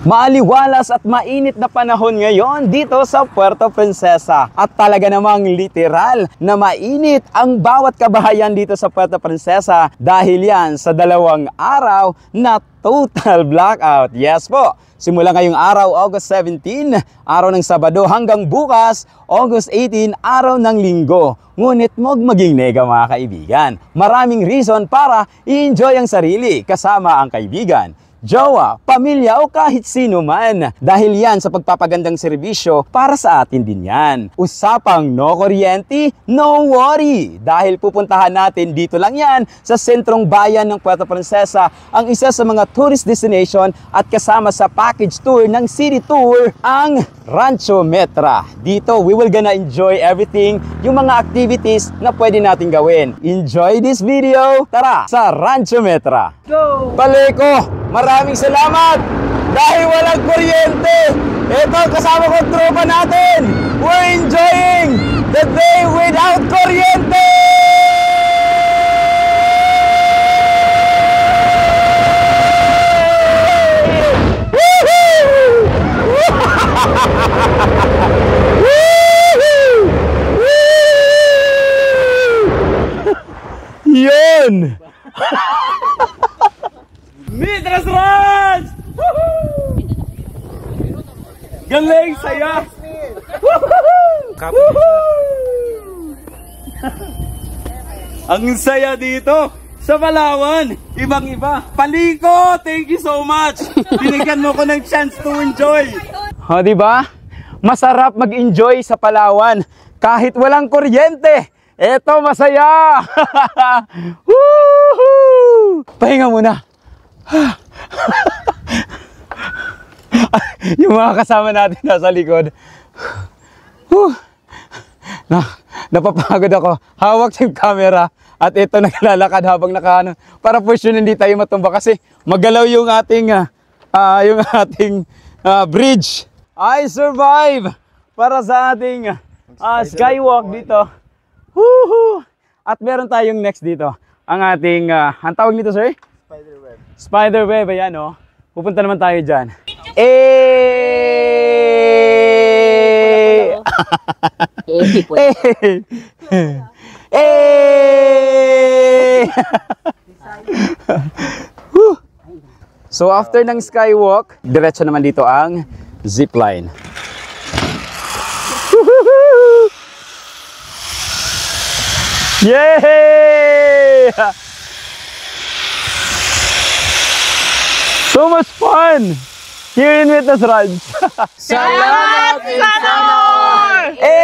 Maaliwalas at mainit na panahon ngayon dito sa Puerto Princesa. At talaga namang literal na mainit ang bawat kabahayan dito sa Puerto Princesa dahil yan sa 2 araw na total blackout. Yes po, simula ngayong araw, August 17, araw ng Sabado hanggang bukas, August 18, araw ng Linggo. Ngunit huwag maging nega mga kaibigan. Maraming reason para i-enjoy ang sarili kasama ang kaibigan, jowa, pamilya o kahit sino man. Dahil yan sa pagpapagandang serbisyo para sa atin din yan. Usapang no kuryente, no worry. Dahil pupuntahan natin dito lang yan sa sentrong bayan ng Puerto Princesa, ang isa sa mga tourist destination at kasama sa package tour ng city tour, ang Rancho Metra. Dito, we will gonna enjoy everything, yung mga activities na pwede natin gawin. Enjoy this video! Tara sa Rancho Metra! Go! Paleko! Maraming salamat! Dahil walang kuryente, ito kasama ko tropa natin! We're enjoying the day without kuryente! Yun! Mitras Ranch! Galing, saya! Ang saya dito sa Palawan, ibang-iba. Paliko, thank you so much! Binigyan mo ko ng chance to enjoy. O, diba? Masarap mag-enjoy sa Palawan kahit walang kuryente. Eto, masaya! Pahinga muna. Yung mga kasama natin nasa likod. Napapagod ako. Hawak yung camera at ito naglalakad habang nakaano para for sure hindi tayo matumba kasi magalaw yung ating bridge. I survive para sa ating skywalk dito. At meron tayong next dito. Ang ating ang tawag nito, sir? Spiderweb. Spiderweb, ayan o. Pupunta naman tayo dyan. So after ng skywalk, diretso naman dito ang zipline. Yay! So much fun here in Mitras Ranch. Salamat, Sanor! Hey!